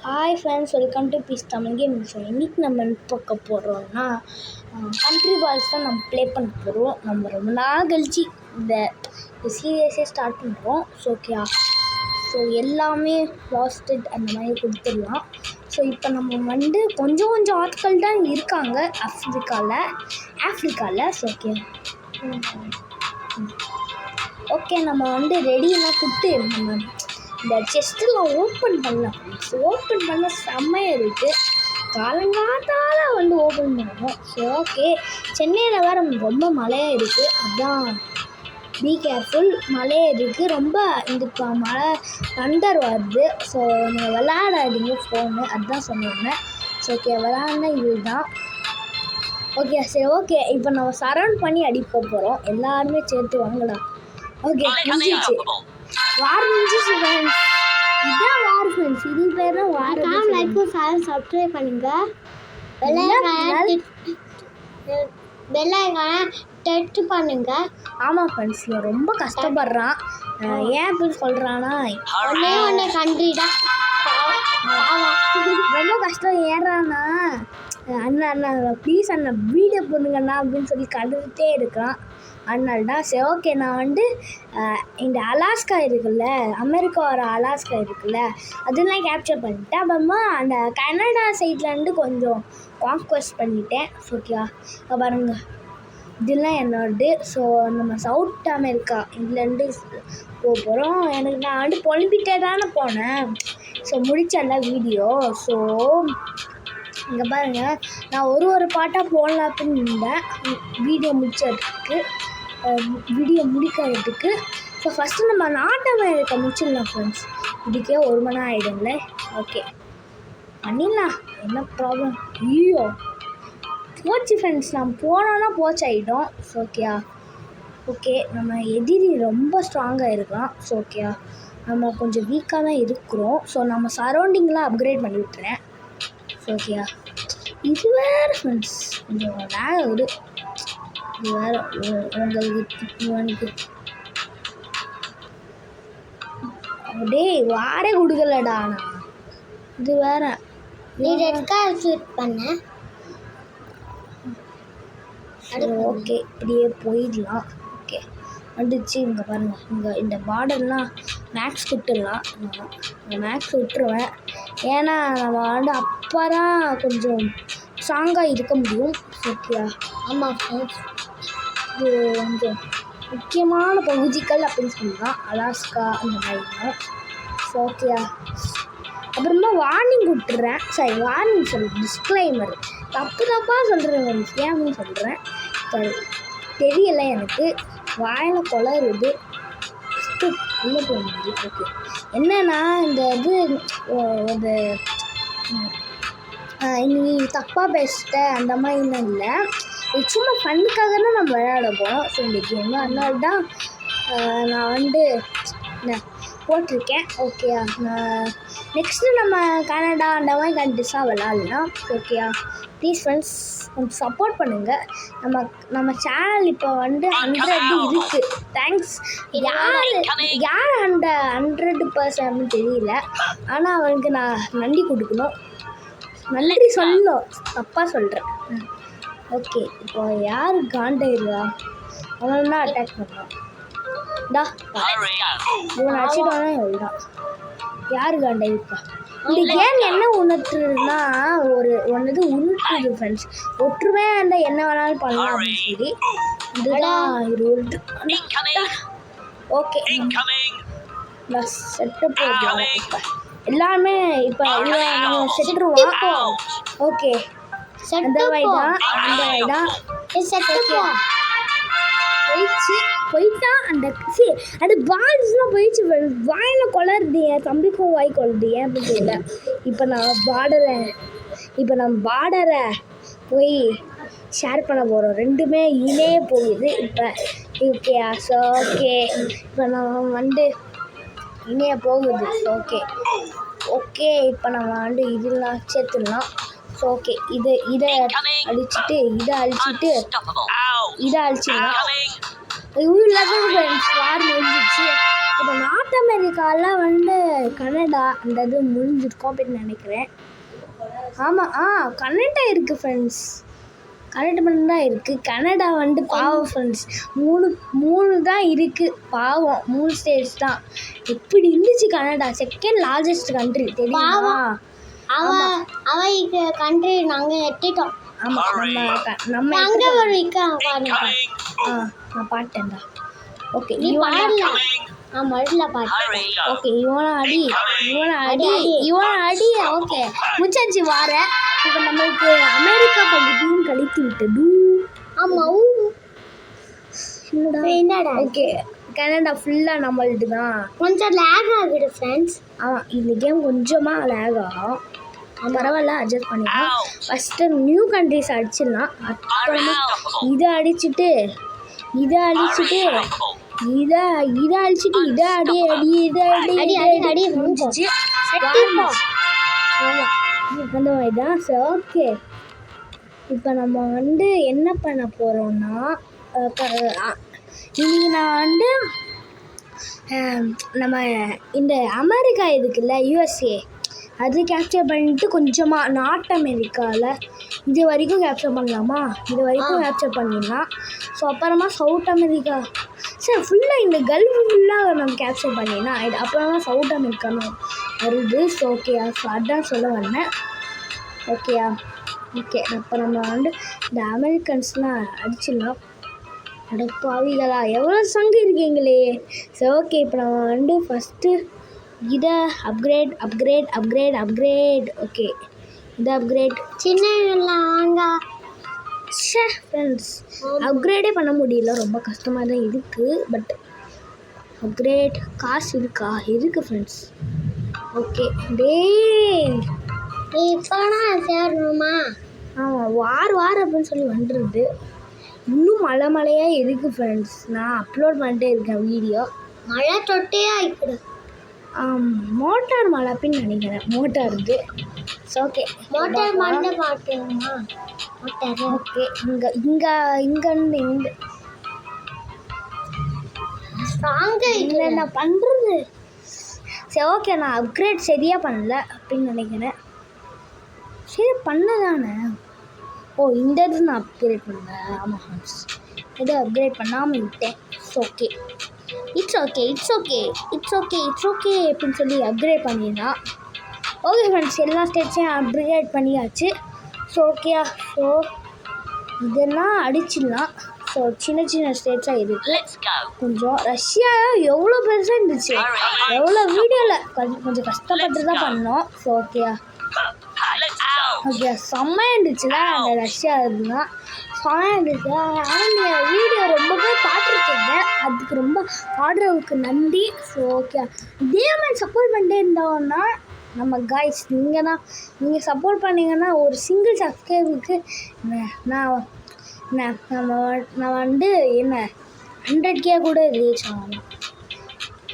Hi friends, welcome to peace Tamil gaming show. இன்றைக்கி நம்ம பார்க்க போகிறோம்னா கண்ட்ரி பால்ஸ் தான் நம்ம ப்ளே பண்ண போகிறோம். நம்ம ரொம்ப நாள் கழிச்சு இந்த சீரியஸே ஸ்டார்ட் பண்ணுறோம். ஸோ எல்லாமே லாஸ்டட் அந்த மாதிரி கொடுத்துடலாம். ஸோ இப்போ நம்ம கொஞ்சம் ஆட்கள் தான் இருக்காங்க ஆஃப்ரிக்காவில். ஸோ ஓகே நம்ம ரெடியெல்லாம் கொடுத்து நம்ம இந்த செஸ்ட்டெல்லாம் ஓப்பன் பண்ணலாம். ஓப்பன் பண்ண செம்மையாக இருக்குது. காலங்காத்தால் ஓப்பன் பண்ணணும். ஸோ ஓகே, சென்னையில் வேறு ரொம்ப மழையாக இருக்குது. அதுதான் பி கேர்ஃபுல். மழையாக இருக்குது ரொம்ப. இதுக்கு மழை தண்டர் வருது. ஸோ நீங்கள் விளையாடாதீங்க ஃபோனு, அதுதான் சொன்னேன். ஸோ ஓகே, விளையாடினா இது தான் ஓகே. சரி ஓகே, இப்போ நம்ம சரௌண்ட் பண்ணி அடிக்க போகிறோம். எல்லாருமே சேர்த்து வாங்கலாம். ஓகே, முடிஞ்சிச்சு. வார் முடிஞ்சிச்சு ஃப்ரெண்ட்ஸ். இதான் வார் ஃப்ரெண்ட்ஸ். இது பேர் தான் வார். லைக்கும் ஷேர் சப்ஸ்கிரைப் பண்ணுங்க. பெல்லைக்கான டச் பண்ணுங்க. ஆமாம் ஃப்ரெண்ட்ஸ், இவன் ரொம்ப கஷ்டப்படுறான். ஏன் அப்படி சொல்கிறான்னா, ஒன்றே கண்ட்ரி தான் ரொம்ப கஷ்டம். ஏறானா அண்ணா ப்ளீஸ் அண்ணா வீடியோ பண்ணுங்கண்ணா அப்படின்னு சொல்லி கண்டுகிட்டே இருக்கான். அதனால தான் சரி ஓகே, நான் இந்த அலாஸ்கா இருக்குல்ல, அமெரிக்காவோட அலாஸ்கா இருக்குல்ல, அதெல்லாம் கேப்சர் பண்ணிட்டேன். அப்புறமா அந்த கனடா சைட்லேருந்து கொஞ்சம் கான்குவெஸ்ட் பண்ணிட்டேன். ஓகேவா, பாருங்க இதெல்லாம் என்னோடது. ஸோ நம்ம சவுத் அமெரிக்கா இதுலேருந்து போக போகிறோம். நான் புலம்பிட்டே தானே போனேன். So முடிச்சல video. ஸோ இங்கே பாருங்கள், நான் ஒரு பாட்டாக போடலாம் அப்படின்னு இருந்தேன் வீடியோ முடிக்கிறதுக்கு. ஸோ ஃபஸ்ட்டு நம்ம நார்த் அமெரிக்கா முடிச்சிடலாம் ஃப்ரெண்ட்ஸ். இதுக்கே 1 மணி நேரம் ஆகிடும்ல. ஓகே பண்ணிடலாம், என்ன ப்ராப்ளம். ஐயோ போச்சு ஃப்ரெண்ட்ஸ், நம்ம போனோன்னா போச்சாயிட்டோம். ஸோ ஓகே நம்ம எதிரி ரொம்ப ஸ்ட்ராங்காக இருக்கலாம். ஸோ ஓகேயா, நம்ம கொஞ்சம் வீக்காக தான் இருக்கிறோம். ஸோ நம்ம சரௌண்டிங்லாம் அப்கிரேட் பண்ணி விட்டுறேன். ஸோ ஓகேயா, இது வேறு ஃப்ரெண்ட்ஸ் கொஞ்சம் வேறு இது வேறு உங்களுக்கு அப்படியே வாரே கொடுக்கலடா. நான் இது வேற. நீ ரெட் கார்டு ஷூட் பண்ண. ஓகே, இப்படியே போயிடலாம். ஓகே வந்துச்சு. இங்கே பாருங்கள், இங்கே இந்த பார்டர்லாம் மேக்ஸ் விட்டுடலாம். நான் மேக்ஸ் விட்டுருவேன். ஏன்னா நம்ம அப்போ தான் கொஞ்சம் ஸ்ட்ராங்காக இருக்க முடியும். ஓகேயா, ஆமாம் ஃப்ரெண்ட்ஸ், இது கொஞ்சம் முக்கியமான பகுதிகள் அப்படின்னு சொல்லலாம், அலாஸ்கா அந்த மாதிரிலாம். ஸோ ஓகேயா, அப்புறமா வார்னிங் விட்டுறேன். சரி, வார்னிங் சொல்கிறேன், டிஸ்க்ளைமர். தப்பாக சொல்கிறேன் ஏன் அப்படின்னு சொல்கிறேன். தெரியலை எனக்கு, வாயில் குளறுது. உள்ளே போக முடியும். ஓகே, என்னன்னா இந்த இது நீ தப்பாக பேசிட்ட அந்த மாதிரிலாம் இல்லை. இது சும்மா ஃபண்ணுக்காக தான் நம்ம விளையாட போகிறோம். ஸோ இந்த கேமு அதனால தான் நான் போட்டிருக்கேன். ஓகேயா, நான் நெக்ஸ்ட்டு நம்ம கனடா அந்த மாதிரி கண்ட்ரிஸாக விளாட்லாம். ஓகேயா, ப்ளீஸ் ஃப்ரெண்ட்ஸ் கொஞ்சம் சப்போர்ட் பண்ணுங்கள். நம்ம சேனல் இப்போ 100 இருக்குது. தேங்க்ஸ். யார் 100% தெரியல, ஆனால் அவனுக்கு நான் நன்றி கொடுக்கணும். நன்றி சொல்லணும், தப்பாக சொல்கிறேன். ஓகே, இப்போ யார் காண்டாயிருவா, அவன் தான் அட்டாக் பண்ணுறான். இவனை அடிச்சிட்டானா எவ்வளோதான். யார் காண்டாயிருப்பா. இந்த கேம் என்ன உணர்த்துறதுன்னா, ஒன்று உருட்டுது ஃப்ரெண்ட்ஸ். ஒற்றுமே இருந்தால் என்ன வேணாலும் பண்ணலாம் அப்படின்னு சொல்லி இதுதான் இது உருட்டு. ஓகே, நான் செட்டப் போடுறேன். இப்போ எல்லாமே இப்போ நம்ம செட்டுருவோம். ஓகே, அந்த வயதான் போயிட்டான். அந்த பால்ஸ்லாம் போயிடுச்சு. வாயில் குளருது, என் தம்பிக்கும் வாய் கொள்ளுது. ஏன் அப்படி தெரியல. இப்போ நம்ம பார்டரை போய் ஷேர் பண்ண போகிறோம். ரெண்டுமே இணைய போகுது இப்போ. ஓகேயா, ஸோ ஓகே, இப்போ நம்ம இணைய போகுது. ஓகே இப்போ நம்ம இதெல்லாம் சேர்த்துடலாம். ஸோ ஓகே, இதை அழிச்சிட்டு இதை அழிச்சிடலாம். வார் முடிஞ்சிச்சு. இப்போ நார்த் அமெரிக்காவில் வந்து கனடா அந்த இது முடிஞ்சிருக்கோம் அப்படின்னு நினைக்கிறேன். ஆமாம் கனடா இருக்குது ஃப்ரெண்ட்ஸ். கனடா மட்டும் தான் இருக்குது. கனடா வந்து பாவம் ஃப்ரெண்ட்ஸ். மூணு தான் இருக்குது பாவம். 3 ஸ்டேட்ஸ் தான். எப்படி இருந்துச்சு கனடா? செகண்ட் லார்ஜஸ்ட் கண்ட்ரி தெரியுமா? அவன் கண்ட்ரி நாங்கள் எட்டிட்டோம். ஆமாம் நம்ம அங்கே ஒரு நான் பாட்டேன்டா. ஓகே ஓகே இவனை அடி. ஓகே முச்சாச்சு வார. இப்போ நம்மளுக்கு அமெரிக்கா பகுதியும் கழித்து விட்டது. என்னடா ஓகே கனடா ஃபுல்லாக நம்மள்து தான். கொஞ்சம் லேக் ஆகுது ஃப்ரெண்ட்ஸ். இந்த கேம் கொஞ்சமாக லேக் ஆகும். பரவாயில்ல அட்ஜஸ்ட் பண்ணிக்கலாம். ஃபஸ்ட்டு நியூ கண்ட்ரிஸ் அடிச்சிடலாம். அப்புறமா இதை அடிச்சுட்டு இதை அடிச்சுட்டு அடி முடிஞ்சிச்சு. ஆமாம் அந்த மாதிரி தான். சரி ஓகே இப்போ நம்ம வந்து என்ன பண்ண போகிறோம்னா இன்னைக்கு நான் வந்து நம்ம இந்த அமெரிக்கா இருக்குல்ல USA அது கேப்சர் பண்ணிட்டு கொஞ்சமாக நார்த் அமெரிக்காவில் இது வரைக்கும் கேப்சர் பண்ணலாமா? இது வரைக்கும் கேப்சர் பண்ணிடலாம். ஸோ அப்புறமா சவுத் அமெரிக்கா சார் ஃபுல்லாக இந்த கல்ஃப் ஃபுல்லாக நம்ம கேப்சர் பண்ணிடலாம். இது அப்புறமா சவுத் அமெரிக்கான்னு வருது. ஸோ ஓகேயா? ஸோ அதான் சொல்ல வந்தேன். ஓகேயா? ஓகே அப்போ நம்ம வந்து இந்த அமெரிக்கன்ஸ்லாம் அடிச்சிடலாம். அடப்பாவிகளா எவ்வளோ சங்கு இருக்கீங்களே. சரி ஓகே இப்போ நம்ம வந்து ஃபஸ்ட்டு இதை அப்கிரேட். ஓகே இதை அப்கிரேட் சின்ன ஃப்ரெண்ட்ஸ் அப்கிரேடே பண்ண முடியல. ரொம்ப கஷ்டமாக தான் இருக்குது. பட் அப்கிரேட் காசு இருக்கா? இருக்குது ஃப்ரெண்ட்ஸ். ஓகே இப்போனா சேரணுமா? ஆமாம் வார் அப்படின்னு சொல்லி வந்துடுது. இன்னும் மழையாக இருக்குது ஃப்ரெண்ட்ஸ். நான் அப்லோட் பண்ணிட்டே இருக்கேன் வீடியோ. மழை தொட்டே ஆகிக்குது. மோட்டார் மழை அப்படின்னு நினைக்கிறேன். மோட்டார் இது. ஓகே மோட்டார் மண்டை பாட்டுமா? மோட்டார் ஓகே இங்கேருந்து என்ன பண்ணுறது? சரி ஓகே நான் அப்கிரேட் சரியாக பண்ணல அப்படின்னு நினைக்கிறேன். சரி பண்ணதானே. இந்த இது நான் அப்கிரேட் பண்ணல. ஆமாம் ஃப்ரெண்ட்ஸ் இது அப்கிரேட் பண்ணாமல் விட்டேன். இட்ஸ் ஓகே அப்படின்னு சொல்லி அப்கிரேட் பண்ணிடலாம். ஓகே ஃப்ரெண்ட்ஸ் எல்லா ஸ்டேட்ஸையும் அப்கிரேட் பண்ணியாச்சு. ஸோ ஓகேயா? ஸோ இதெல்லாம் அடிச்சிடலாம். ஸோ சின்ன ஸ்டேட்ஸாக இருக்குது. கொஞ்சம் ரஷ்யா எவ்வளோ பெருசாக இருந்துச்சு. எவ்வளோ வீடியோவில் கொஞ்சம் கஷ்டப்பட்டு தான் பண்ணோம். ஸோ ஓகேயா? ஓகே செம்மையாக இருந்துச்சுல அந்த ரஷ்யா இருந்தால் செம்மையாக இருந்துச்சு. ஆனால் நீங்கள் வீடியோ ரொம்ப பேர் பார்த்துருக்கீங்க. அதுக்கு ரொம்ப ஆதரவுக்கு நன்றி. ஸோ ஓகே இதே மாதிரி சப்போர்ட் பண்ணிட்டே இருந்தோன்னா நம்ம காய்ஸ் நீங்கள் சப்போர்ட் பண்ணிங்கன்னா ஒரு சிங்கிள் சப்ஸ்கிரைபருக்கு நான் வந்து என்ன 100K கூட ரீச் ஆகலாம்.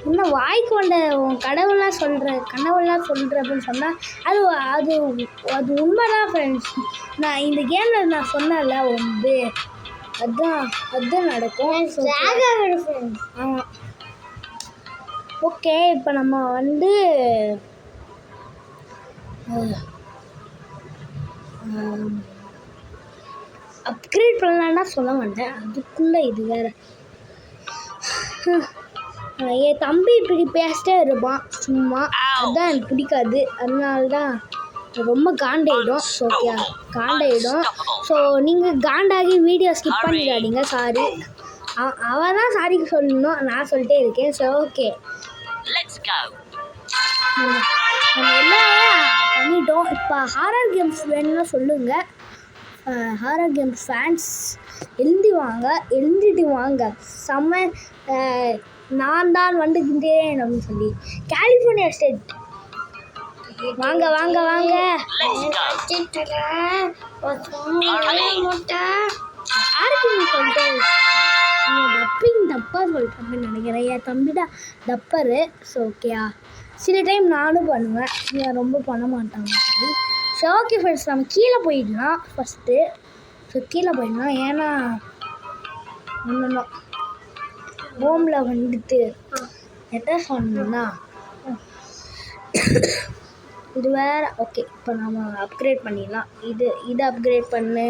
இன்னும் வாய்க்கு வந்த கனவுலாம் சொல்கிற அப்படின்னு சொன்னால் அது உண்மைதான் ஃப்ரெண்ட்ஸ். நான் இந்த கேமில் நான் சொன்னேன்ல வந்து அதுதான் நடக்கும். ஆமாம் ஓகே இப்போ நம்ம வந்து அப்கிரேட் பண்ணலான்னா சொல்ல மாட்டேன். அதுக்குள்ளே இது வேறு. என் தம்பி இப்படி பேசிட்டே இருப்பான் சும்மா. அதுதான் எனக்கு பிடிக்காது. அதனால தான் ரொம்ப காண்டாயிடும். ஓகே காண்டாயிடும். ஸோ நீங்கள் காண்டாகி வீடியோ ஸ்கிப் பண்ணிடாதீங்க. சாரி அவன் தான் சாரிக்கு சொல்லணும். நான் சொல்லிட்டே இருக்கேன். ஸோ ஓகே நம்ம எல்லாம் பண்ணிட்டோம். இப்போ ஹாரர் கேம்ஸ் வேணும்னா சொல்லுங்கள். ஹாரர் கேம்ஸ் ஃபேன்ஸ் எழுந்திட்டு வாங்க செம்ம. நான் தான் வந்துக்கிட்டேன் அப்படின்னு சொல்லி கலிஃபோர்னியா ஸ்டேட் வாங்க. சொல்லிட்டு டப்பிங் தப்பாக சொல்லிட்டேன்னு நினைக்கிறேன். என் தம்பிடா டப்பரு. ஸோ ஓகேயா? சில டைம் நானும் பண்ணுவேன். நான் ரொம்ப பண்ண மாட்டாங்க சொல்லி. ஸோ ஓகே ஃப்ரெண்ட்ஸ் நம்ம கீழே போயிடலாம் ஃபஸ்ட்டு. ஸோ கீழே போயிடலாம். ஏன்னா ஒன்றும் ஹோமில் வந்துட்டு என்ன சொன்னா இது வேறு. ஓகே, இப்போ நம்ம அப்கிரேட் பண்ணிடலாம். இதை அப்கிரேட் பண்ணு.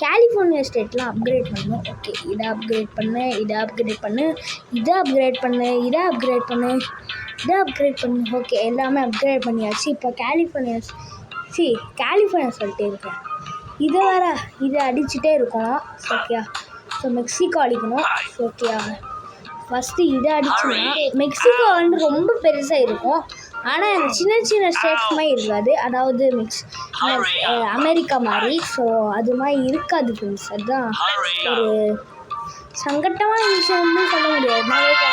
கலிஃபோர்னியா ஸ்டேட்லாம் அப்கிரேட் பண்ணணும். ஓகே, இதை அப்கிரேட் பண்ணு, இதை அப்கிரேட் பண்ணு, இதை அப்கிரேட் பண்ணு, இதை அப்கிரேட் பண்ணு, இதை அப்கிரேட் பண்ணு. ஓகே, எல்லாமே அப்கிரேட் பண்ணியாச்சு. இப்போ கலிஃபோர்னியா சொல்லிட்டே இருக்கேன். இதை அடிச்சுட்டே இருக்கணும். ஓகேயா? ஸோ மெக்சிகோ அடிக்கணும். ஓகேயா? ஃபஸ்ட்டு இதை அடிச்சுன்னா மெக்சிகோ வந்து ரொம்ப பெருசாக இருக்கும். ஆனால் எனக்கு சின்ன சின்ன ஸ்டேட்ஸ் மாதிரி இருக்காது. அதாவது அமெரிக்கா மாதிரி. ஸோ அது மாதிரி இருக்காது ஃப்ரெண்ட்ஸ். அதுதான் ஒரு சங்கட்டமான விஷயம்னு சொல்ல முடியாது. நம்மளுக்கு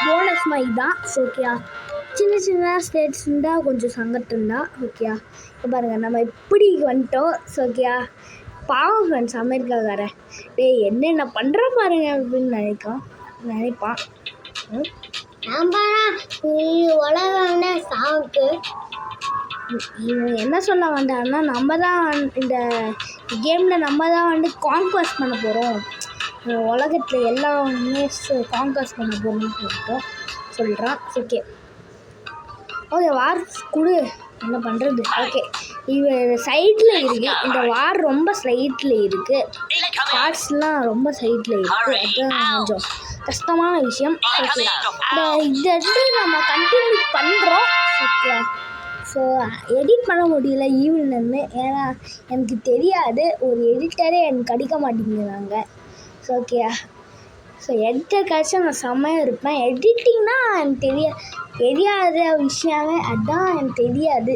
போனஸ் மாதிரி தான். ஓகேயா? சின்ன சின்ன ஸ்டேட்ஸ் இருந்தால் கொஞ்சம் சங்கட்டம் தான். ஓகேயா? இப்போ பாருங்கள், நம்ம எப்படி வந்துட்டோம். ஓகேயா? பாவம் ஃப்ரெண்ட்ஸ், அமெரிக்காக்காரன் என்னென்ன பண்ணுற பாருங்க அப்படின்னு நினைப்பான். இவன் என்ன சொல்ல வந்தான்னா, நம்ம தான் இந்த கேமில் நம்ம தான் வந்து கான்குவஸ்ட் பண்ண போகிறோம், உலகத்தில் எல்லாமே கான்குவஸ்ட் பண்ண போகிறோம்னு சொல்கிறான். ஓகே வார் கொடு, என்ன பண்ணுறது. ஓகே, இவன் சைடில் இருக்குது. இந்த வார் ரொம்ப சைடில் இருக்குது. பார்ட்ஸ்லாம் ரொம்ப சைடில் இருக்குது. அதுதான் கொஞ்சம் கஷ்டமான விஷயம். ஓகே, இதை நம்ம கண்டினியூ பண்ணுறோம். ஓகே, ஸோ எடிட் பண்ண முடியல ஈவினிங்லேருந்து. ஏன்னா எனக்கு தெரியாது, ஒரு எடிட்டரே எனக்கு கிடைக்க மாட்டேங்கிறாங்க. ஸோ ஓகேயா? ஸோ எடிட்டர் கிடச்சா நான் செம்மையாக இருப்பேன். எடிட்டிங்னா எனக்கு தெரியாத விஷயமே, அதுதான் எனக்கு தெரியாது.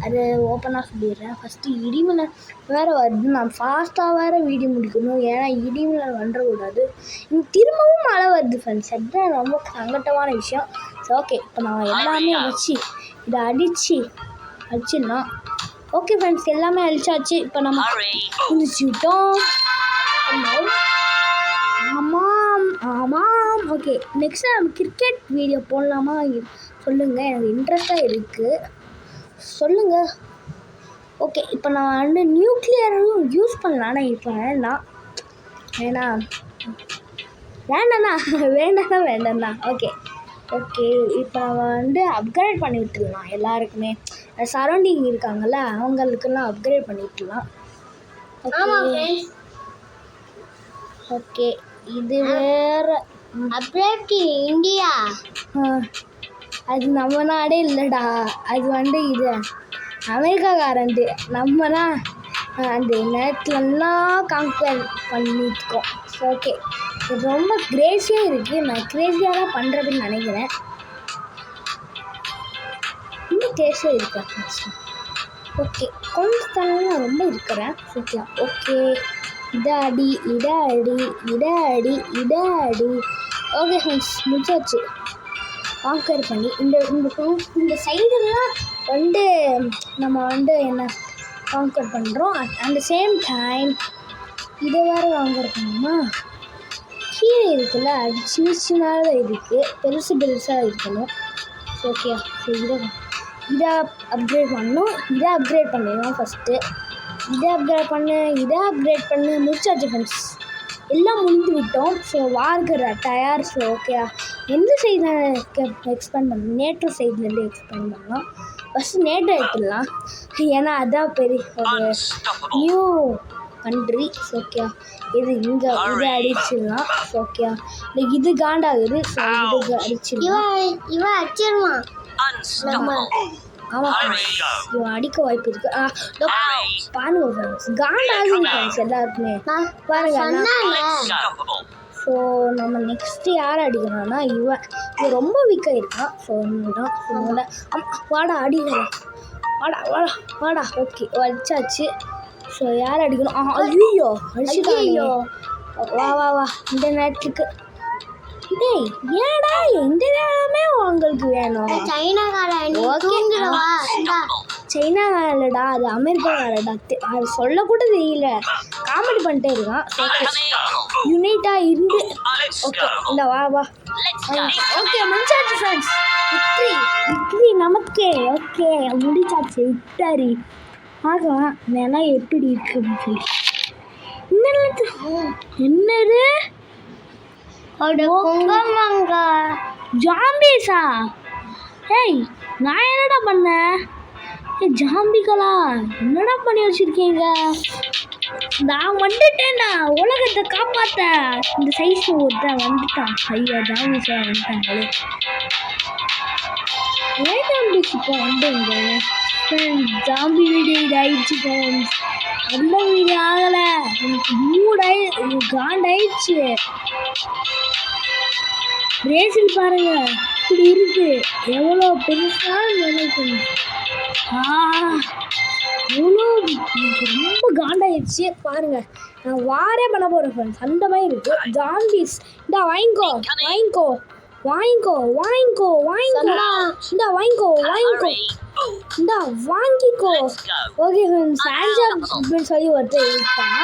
அது ஓப்பனாக சொல்லிடுறேன். ஃபஸ்ட்டு இடிமின்னல் வேறு வருது. நான் ஃபாஸ்ட்டாக வேறு வீடியோ முடிக்கணும். ஏன்னா இடிமின்னல் வந்துடக்கூடாது. எனக்கு திரும்பவும் மழை வருது ஃப்ரெண்ட்ஸ். அதுதான் ரொம்ப சங்கட்டமான விஷயம். ஸோ ஓகே, இப்போ நான் எல்லாமே வச்சு இதை அடிச்சுன்னா ஓகே ஃப்ரெண்ட்ஸ், எல்லாமே அழிச்சாச்சு. இப்போ நம்ம முடிச்சுட்டோம். ஆமாம். ஓகே, நெக்ஸ்ட் நம்ம கிரிக்கெட் வீடியோ போடலாமா சொல்லுங்கள். எனக்கு இன்ட்ரெஸ்டாக இருக்குது, சொல்லுங்கள். ஓகே, இப்போ நான் வந்து நியூக்ளியரும் யூஸ் பண்ணலாம். ஆனால் இப்போ வேண்டாண்ணா. ஓகே, இப்போ நம்ம வந்து அப்கிரேட் பண்ணி விட்டுடலாம். எல்லாருக்குமே சரௌண்டிங் இருக்காங்கள்ல, அவங்களுக்கெல்லாம் அப்கிரேட் பண்ணி விட்டுடலாம். ஓகே, இது வேறு அப்கிரேட் இந்தியா. அது நம்ம நாடே இல்லைடா. அது வந்து இது அமெரிக்காக்காரன்ட்டு. நம்ம தான் அந்த நேரத்துலலாம் கான்கர் பண்ணியிருக்கோம். ஓகே, இது ரொம்ப கிரேஸியாக இருக்குது. நான் கிரேஸியாக தான் பண்ணுறதுன்னு நினைக்கிறேன். இன்னும் கிரேஸியாக இருக்கேன். ஓகே, கொஞ்சம் நான் ரொம்ப இருக்கிறேன். ஓகே, இதை அடி. ஓகே ஃப்ரெண்ட்ஸ், முடிச்சாச்சு. கான்கர் பண்ணி இந்த சைடெல்லாம் வந்து நம்ம வந்து என்ன கான்கர் பண்ணுறோம். அட் த சேம் டைம் இதை வேறு கான்கர் பண்ணணுமா? கீழே இருக்குல்ல, அது சின்னதாக இருக்குது, பெருசாக இருக்கணும். ஓகே, ஸோ இதை அப்கிரேட் பண்ணணும். இதை அப்கிரேட் பண்ணிடலாம் ஃபஸ்ட்டு. இதை அப்கிரேட் பண்ணு முடிச்சாச்சு ஃப்ரெண்ட்ஸ். எல்லாம் முடிந்து விட்டோம். ஸோ வார்கிற டயர். ஸோ ஓகே, எந்த சைடில் எக்ஸ்பேண்ட் பண்ணணும்? நேட்டோ சைட்லேருந்து எக்ஸ்பேண்ட் பண்ணலாம். ஃபஸ்ட்டு நேட்டோ எடுத்துடலாம். ஏன்னா அதான் பெரிய ஒரு நியூ கண்ட்ரி. ஓகே, இதை அடிச்சிடலாம். ஓகே, இது காண்டாகுது. ஸோ இது அடிச்சிடலாம். இவன் அடிச்சிருவான். ஆமாம், இவன் அடிக்க வாய்ப்பு இருக்கு. பாருங்க ஃப்ரெண்ட்ஸ், காண்டாகுது ஃப்ரெண்ட்ஸ் எல்லாருக்குமே. பாருங்க. ஸோ நம்ம நெக்ஸ்ட்டு யாரை அடிக்கணும்னா இவன் ரொம்ப வீக்காக இருக்கான். ஸோ தான் வாடா அடிக்கலாம். வாடா. ஓகே, அடிச்சாச்சு. ஸோ யார் அடிக்கணும்? ஐயோ அடிச்சுட்டாங்க. வா இந்த நேரத்துக்கு. டேய், ஏடா இந்த நேரமே உங்களுக்கு வேணும்? சைனாக்காரடா, அது அமெரிக்காக்காரடா. அது சொல்லக்கூட தெரியல, காமெடி பண்ணிட்டே இருக்கான். யுனைட்டாக இருந்து. ஓகே, இந்த வா. ஓகே, முடிச்சாச்சு ஃப்ரெண்ட்ஸ். விக்ட்ரி நமக்கே. ஓகே, முடிச்சாச்சு. விக்டரி ஆகலாம். வேணா எப்படி இருக்கு என்னது? ஜாம்பிஸா? ஏய் நான் என்னடா பண்ணேன்? ஏய் ஜாம்பிகளா என்னடா பண்ணி வச்சிருக்கீங்க? நான் வந்துட்டேன்டா உலகத்தை காப்பாத்த. இந்த சைஸ் ஒருத்தன் வந்துட்டான். ஐயா ஜாம்பிஸா வந்துட்டாங்களே. ஏன் ஜாம்பிஸ் இப்போ வந்துங்க? ஜாம்பி வீடியோ இதாயிடுச்சு ஃப்ரெண்ட்ஸ். அந்த வீடியோ ஆகலை, எனக்கு காண்டாயிடுச்சு. பிரேசில் பாருங்க இப்படி இருக்கு, எவ்வளோ பெருசான நினைக்கு. எவ்வளோ ரொம்ப காண்டாயிடுச்சு பாருங்க. நான் வாரே பண்ண போகிறேன் ஃப்ரெண்ட்ஸ். அந்த மாதிரி இருக்கு ஜாம்பிஸ். இந்த வாங்கிக்கோ வாங்கிக்கோ வாங்கிக்கோ வாங்கிக்கோ வாங்கிக்கோ இந்த வாங்கிக்கோ வாங்கிக்கோ இந்த வாங்கிக்கோ. ஓகே ஃப்ரெண்ட்ஸ், அப்படின்னு சொல்லி ஒருத்தர் இருப்பான்.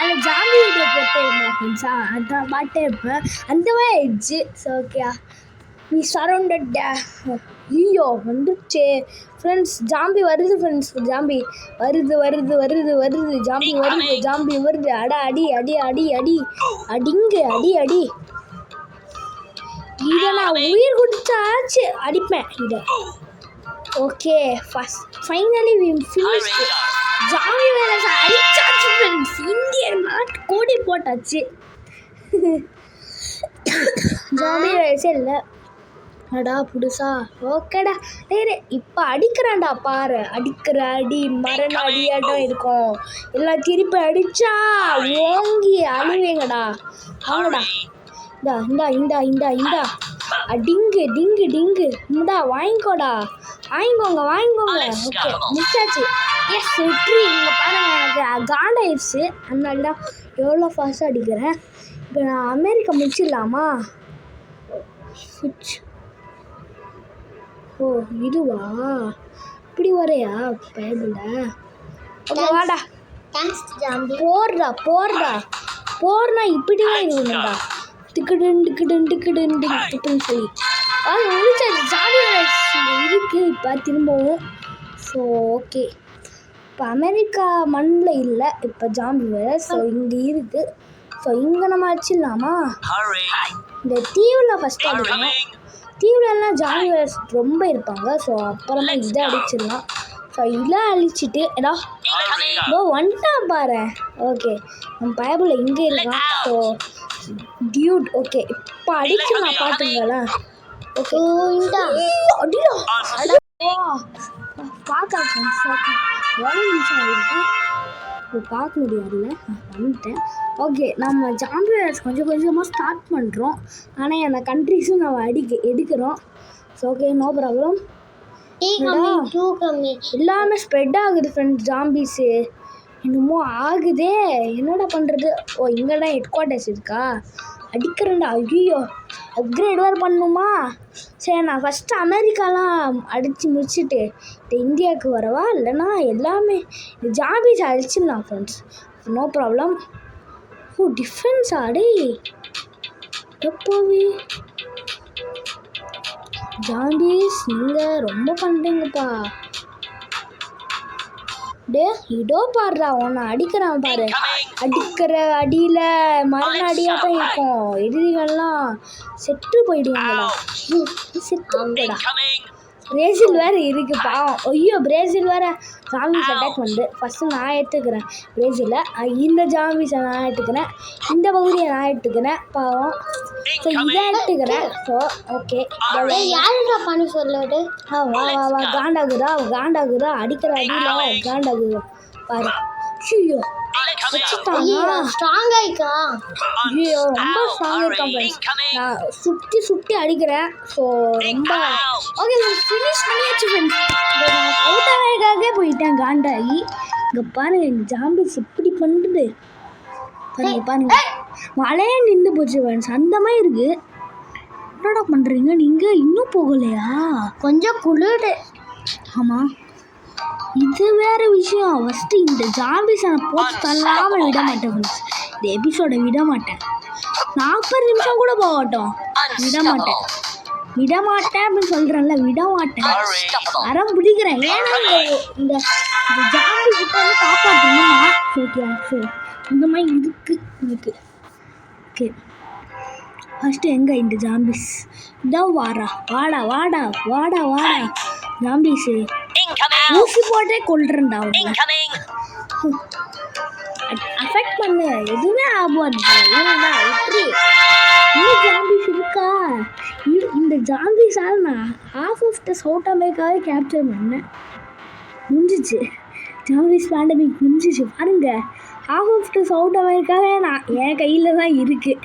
அந்த ஜாம்பி வீடியோ போட்டு இருந்தேன் ஃப்ரெண்ட்ஸா, அதான் பாட்டே இருப்பேன். அந்த மாதிரி ஆயிடுச்சு. So okay we surrounded. ஐயோ வந்துடுச்சு ஃப்ரெண்ட்ஸ், ஜாம்பி வருது ஃப்ரெண்ட்ஸ். ஜாம்பி வருது வருது வருது வருது ஜாம்பி வருது ஜாம்பி வருது. அட அடி அடி அடி அடி அடிங்க அடி அடி. இதை நான் உயிர் கொடுத்தாச்சு அடிப்பேன் இதை. Okay finally we finished. Zombie வேலை அடிச்சாச்சு ஃப்ரெண்ட்ஸ். இந்தியன் நாட்டு கோடி போட்டாச்சு. ஜாம்பி வயசே இல்லை அடா புதுசா. ஓகேடா டேரே இப்போ அடிக்கிறான்டா பாரு. அடிக்கிற அடி மரண அடியாட்டம் இருக்கும். எல்லாம் திருப்பி அடிச்சா ஓங்கி அழிவேங்கடா. வாங்கடா இந்தா இந்தா இந்தா இந்தா இந்தா டிங்கு டிங்கு டிங்கு இந்தா வாங்கிக்கோடா வாங்கிக்கோங்க வாங்கிக்கோங்க. ஓகே முடிச்சாச்சு. எஸ் வெற்றி. இங்கே பாருங்கள் எனக்கு காண்டாயிடுச்சு, அதனால தான் எவ்வளோ ஃபாஸ்ட்டாக அடிக்கிறேன். இப்போ நான் அமெரிக்கா முடிச்சிடலாமா? சுவிட்ச். ஓ இதுவா இப்படி வரையா பைபிளில்? ஓகே வாடா. போடுறா போடுறா போடுறா இப்படிதான் இருக்கணும்டா. டிக்கடன் டிக்கடன் டிக்கடன் டிக்கடன் சொல்லி முடிச்சாச்சு. ஜாலியாக இருக்குது இப்போ திரும்பவும். ஸோ ஓகே இப்போ அமெரிக்கா மண்ணில் இல்லை, இப்போ ஜாம்பி வேறு. ஸோ இங்கே இருக்குது. ஸோ இங்கே நம்ம அடிச்சிடலாமா? இந்த தீவில் ஃபஸ்ட்டு அடிக்கணும். தீவிலலாம் ஜாம்பி வேறு ரொம்ப இருப்பாங்க. ஸோ அப்புறமா இதை அடிச்சிடலாம். ஸோ இதை அழிச்சிட்டு ஏடா வந்துட்டான் பாரு. ஓகே நம்ம பைபிளில் இங்கே இருக்கான். ஸோ டியூட் ஓகே இப்போ அடிக்கலாம் பார்த்துங்களேன். ஓகே அடிடா பார்க்க எவ்வளோ நிமிஷம் ஆகிருக்கு இப்போ பார்க்க முடியாதுல்ல, வந்துட்டேன். ஓகே நம்ம ஜாம்பி வேர்ஸ் கொஞ்சம் கொஞ்சமாக ஸ்டார்ட் பண்ணுறோம். ஆனால் அந்த கண்ட்ரிஸும் நம்ம எடுக்கிறோம். So okay no problem. எல்லாமே ஸ்ப்ரெட் ஆகுது ஃப்ரெண்ட்ஸ். ஜாம்பிஸு என்னமோ ஆகுதே, என்னடா பண்ணுறது? ஓ இங்கே தான் ஹெட் குவார்ட்டர்ஸ் இருக்கா? அடிக்கிறேன்டா. ஐயோ அப்கிரேட் வேறு பண்ணணுமா? சரி நான் ஃபஸ்ட்டு அமெரிக்காலாம் அடித்து முடிச்சுட்டு இந்தியாவுக்கு வரவா? இல்லைனா எல்லாமே ஜாம்பிஸ் அடிச்சிடலாம் friends. No problem. Oh defence ஆடி எப்போவே ஜாம்பிஸ் நீங்கள் ரொம்ப பண்ணுறீங்கப்பா. டே இதோ பாடுறா உன்னை அடிக்கிறான் பாரு. அடிக்கிற அடியில் மரண அடியாக தான் இருக்கும். எதிரிகள்லாம் செத்து போயிடுவாங்களா? செத்துடா. பிரேசில் வேறு இருக்குது பாவம். ஐயோ பிரேசில் வேறு ஜாம்பிஸ் அட்டாக் வந்து ஃபஸ்ட்டு நான் எடுத்துக்கிறேன் பிரேசிலில். இந்த ஜாம்பிஸை நான் எடுத்துக்கிறேன், இந்த பகுதியை நான் எடுத்துக்கிறேன் பாவம். ஸோ இதை எடுத்துக்கிறேன். ஸோ ஓகே யாருடா பண்ணி சொல்லுது? வா வா வா காண்டாகுதா காண்டாகுதா அடிக்கிற அடியில் காண்டாகுதா பாரு. ஐயோ ஸ்ட்ராங் ஆயிக்கா. ஐயோ ரொம்ப ஸ்ட்ராங்காக இருக்கான் ஃப்ரெண்ட்ஸ். நான் சுற்றி சுற்றி அடிக்கிறேன். ஸோ ரொம்ப ஓகே ஃபினிஷ் பண்ணியாச்சு ஃப்ரெண்ட்ஸ். நான் சவுத் அமெரிக்காவுக்கே போயிட்டேன் காண்டாகி. இங்கே பாருங்கள் இந்த ஜாம்பிஸ் இப்படி பண்ணுறது பாருங்க பாருங்க. மழையே நின்று போச்சு ஃப்ரெண்ட்ஸ், அந்த மாதிரி இருக்குது. என்னடா பண்ணுறீங்க நீங்கள்? இன்னும் போகலையா? கொஞ்சம் குளிர். ஆமாம் இது வேறு விஷயம். ஃபஸ்ட்டு இந்த ஜாம்பிஸை நான் போட்டு தள்ளாமல் விட மாட்டேன் ஃப்ரெண்ட்ஸ். இந்த எபிசோடை விட மாட்டேன். 40 நிமிஷம் கூட போகட்டும் விட மாட்டேன். விட மாட்டேன் அப்படின்னு சொல்கிறேன்ல, விட மாட்டேன். அறம் பிடிக்கிறேன். ஏன்னா இந்த ஜாம்பி கிட்ட வந்து காப்பாற்றணும்னா ஓகே ஸோ இந்த மாதிரி இருக்குது எனக்கு. ஓகே ஃபஸ்ட்டு எங்கே இந்த ஜாம்பிஸ் இதான் வாடா வாடா வாடா வாடா வாடா ஜாம்பிஸு ஊசி போட்டே கொள்றேன்டா அஃபெக்ட் பண்ணு எதுவுமே ஆகாது ஏன்னா எப்படி இன்னும் ஜாம்பிஸ் இருக்கா இந்த ஜாம்பிஸால் நான் ஹாஃப் ஆஃப் த சவுத் அமெரிக்காவே கேப்சர் பண்ணேன் முடிஞ்சிச்சு ஜாம்பிஸ் பேண்டமிக் முடிஞ்சிச்சு பாருங்க ஹாஃப் ஆஃப் த சவுத் அமெரிக்காவே நான் என் கையில் தான் இருக்குது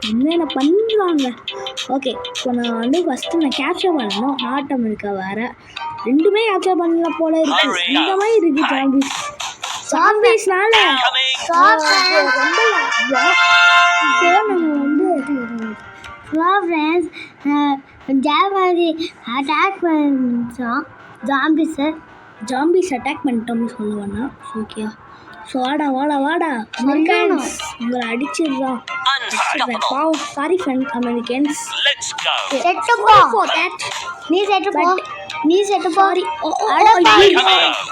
என்னென்ன பண்ணுவாங்க ஓகே இப்போ நான் வந்து ஃபஸ்ட்டு நான் கேப்சர் பண்ணணும் நார்த் அமெரிக்கா வேறு ரெண்டுமே கேப்சர் பண்ணல போல இருக்குது இந்த மாதிரி இருக்குது ஜாம்பிஸ் ஜாம்பிஸ்னால நம்ம வந்து அட்டாக் பண்ணிச்சோம் ஜாம்பிஸ் அட்டாக் பண்ணிட்டோம்னு சொல்லுவேன்னா ஓகேயா ஸோ வாடா வாடா வாடா அமெரிக்கன்ஸ் உங்களை அடிச்சிடுறோம் பாவம் சாரி ஃப்ரெண்ட் அமெரிக்கன்ஸ் நீ செட்டு போ சாரி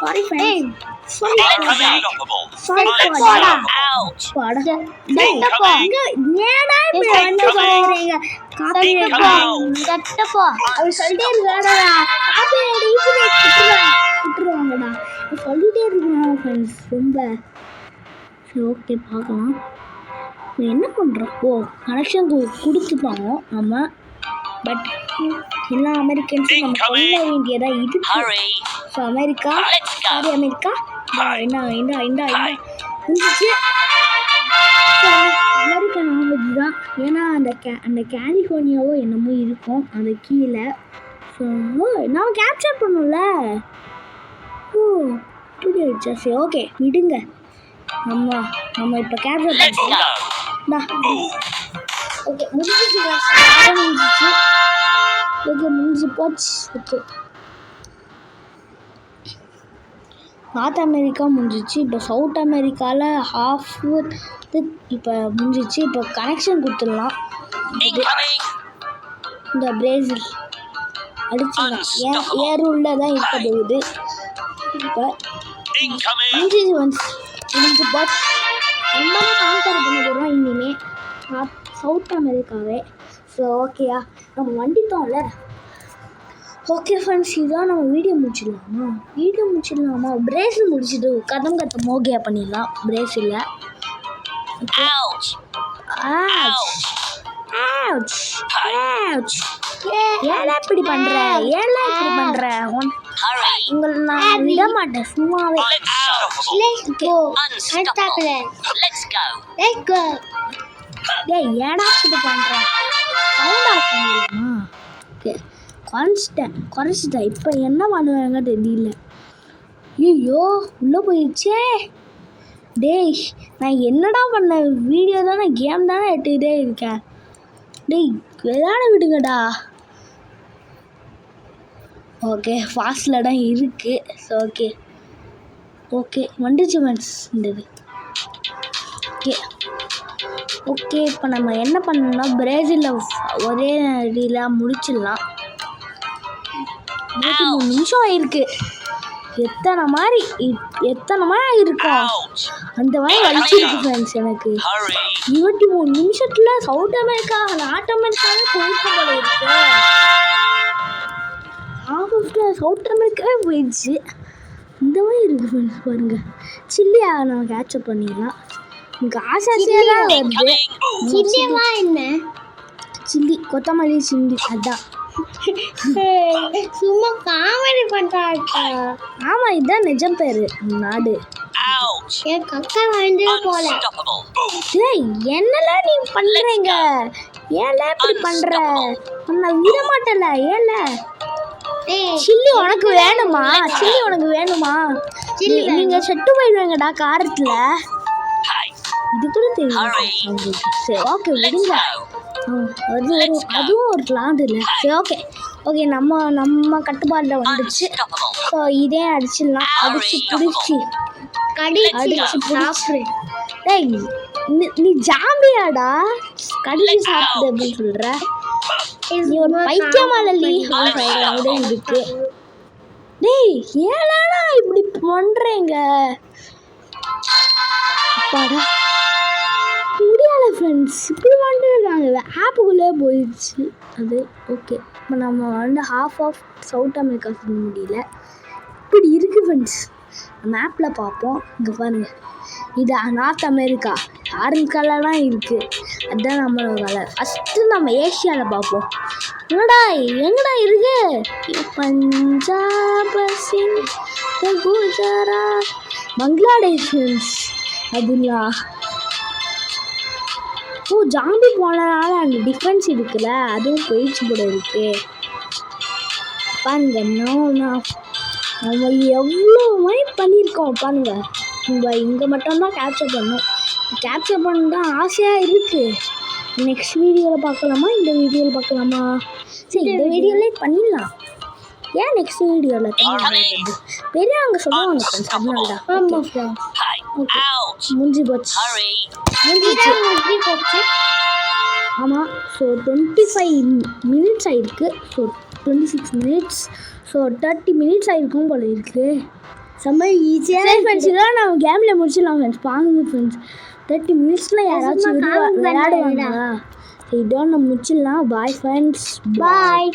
சாரி ஃப்ரெண்ட் சொல்லிட்டே இருக்கணும் ஃப்ரெண்ட்ஸ் ரொம்ப சரி ஓகே பார்க்கலாம் என்ன பண்ணுறோம் ஓ கனெக்ஷன் கொடுத்துப்பாங்க நம்ம பட் எல்லா அமெரிக்கன்ஸும் நம்ம கொள்ள வேண்டியதாக இருக்கு ஸோ அமெரிக்கா சாரி அமெரிக்கா இந்தா முடிஞ்சிச்சு அமெரிக்கா நாலேஜ் தான் ஏன்னா அந்த கலிஃபோர்னியாவோ என்னமோ இருக்கும் அந்த கீழே ஸோ நான் கேப்சர் பண்ணோம்ல ஓ இப்படி ஆயிடுச்சா சரி ஓகே விடுங்க நம்ம இப்போ கேப்சர் பண்ணலாம் ஓகே முடிஞ்சிச்சு ஓகே முடிஞ்சு போச்சு ஓகே நார்த் அமெரிக்கா முடிஞ்சிச்சு இப்போ சவுத் அமெரிக்காவில் ஹாஃப் இப்போ முடிஞ்சிச்சு இப்போ கனெக்ஷன் கொடுத்துடலாம் இந்த பிரேசில் அடிச்சிடலாம் ஏரூரில் தான் இருக்க போகுது இப்போ முடிஞ்சு போச்சு ரொம்ப கான்கர் பண்ண போகிறோம் இனிமேல் சவுத் அமெரிக்காவே ஸோ ஓகேயா நம்ம வந்துட்டோம்ல ஓகே ஃப்ரெண்ட்ஸ் இதான் நம்ம வீடியோ முடிச்சிடலாமா பிரேசில் முடிச்சுட்டு கதம் கத்த மோகியா பண்ணிடலாம் பிரேசிலில் ஏழை இப்படி பண்ணுற உங்களை நான் விட மாட்டேன் சும்மாவே ஏடா இப்படி பண்ணுறேன் ஓகே குறைச்சிட்டேன் இப்போ என்ன பண்ணுவாங்க தெரியல ஐயோ உள்ளே போயிடுச்சே டேய் நான் என்னடா பண்ண வீடியோ தானே கேம் தானே எடுத்துக்கிட்டே இருக்கேன் டேய் விளையாட விடுங்கடா ஓகே ஃபாஸ்டில் தான் இருக்குது ஸோ ஓகே வந்துச்சு ஃப்ரெண்ட்ஸ் இந்த இது ஓகே இப்போ நம்ம என்ன பண்ணணும்னா பிரேசிலில் ஒரே அடியில் முடிச்சிடலாம் 23 நிமிஷம் ஆயிருக்கு எத்தனை மாதிரி இருக்கும் அந்த மாதிரி வலிச்சிருக்கு ஃப்ரெண்ட்ஸ் எனக்கு 23 நிமிஷத்தில் சவுத் அமெரிக்கா நார்த் அமெரிக்காவே போயிட்டு போல இருக்கு சவுத் அமெரிக்காவே போயிடுச்சு இந்த மாதிரி இருக்குது ஃப்ரெண்ட்ஸ் பாருங்க சில்லியா நம்ம கேட்சப் பண்ணிடலாம் எனக்கு ஆசாசியாக தான் வருது என்ன சில்லி கொத்தமல்லி சில்லி அதான் சும்மா காமெடி பண்றாங்க ஆமா இதுதான் நிஜம் பேரு நாடு என் கக்கா வந்து போல என்னெல்லாம் நீ பண்றீங்க ஏன்ல இப்படி பண்ற உன்னை விட மாட்டல ஏன்ல சில்லி உனக்கு வேணுமா நீங்க செட்டு போயிடுவீங்கடா காரத்துல இது கூட தெரியும் சரி ஓகே விடுங்க அதுவும் ஒரு பிளான் இல்லை சரி ஓகே நம்ம கட்டுப்பாடில் வந்துடுச்சு ஸோ இதே அடிச்சிடலாம் அடிச்சு பிடிச்சி சாப்பிட்றேன் டேய் நீ ஜாம்பியாடா கடிச்சு சாப்பிடு அப்படின்னு சொல்கிற நீ ஒரு பைத்தியமாலி இருக்கு டேய் ஏன்னா இப்படி பண்ணுறீங்க அப்பாடா முடியல ஃப்ரெண்ட்ஸ் இப்படி வந்துட்டு இருக்காங்க ஆப்புக்குள்ளே போயிடுச்சு அது. ஓகே, இப்போ நம்ம வந்து ஹாஃப் ஆஃப் சவுத் அமெரிக்கா சொல்ல முடியல. இப்படி இருக்குது ஃப்ரெண்ட்ஸ். மேப்பில் பார்ப்போம். இங்கே பாருங்க, இது நார்த் அமெரிக்கா. ஆரஞ்சு கலர்லாம் இருக்குது, அதுதான் நம்மளோட கலர். ஃபஸ்ட்டு நம்ம ஏஷியாவில் பார்ப்போம். எங்கடா இருக்கு? பஞ்சாப், சிந்த், குஜராத், பங்களாதேஷ் ஃப்ரெண்ட்ஸ். அதுலாம் ஜாம்பி போனதுனால அந்த டிஃபென்ஸ் இருக்குல்ல, அதுவும் போயிடுச்சு போல இருக்கு. பாருங்க, நம்ம எவ்வளோ மாதிரி பண்ணியிருக்கோம் பாருங்க. இங்கே மட்டும்தான் கேப்சர் பண்ணோம். கேப்சர் பண்ண தான் ஆசையாக இருக்குது. நெக்ஸ்ட் வீடியோவில் பார்க்கலாமா, இந்த வீடியோவில் பார்க்கலாமா? சரி, இந்த வீடியோவிலே பண்ணிடலாம். ஏன் நெக்ஸ்ட் வீடியோவில் பெரியவங்க சொல்லுவாங்க ஃப்ரெண்ட்ஸ், அதனால தான். ஆமாம் ஃப்ரெண்ட்ஸ். ஓகே, முடிஞ்சு போச்சு. ஆமாம். ஸோ 25 மினிட்ஸ் ஆகிருக்கு. So 26 minutes. ஸோ 30 மினிட்ஸ் ஆகிருக்கும் போல இருக்குது. செம்ம ஈஸியாக ஃப்ரெண்ட்ஸ். இதெல்லாம் நம்ம கேமில் முடிச்சிடலாம் ஃப்ரெண்ட்ஸ். பாருங்க ஃப்ரெண்ட்ஸ், 30 மினிட்ஸில் யாராச்சும் விளையாடுவாங்களா? இதோட நம்ம முடிச்சிடலாம். பாய் ஃப்ரெண்ட்ஸ், பாய்.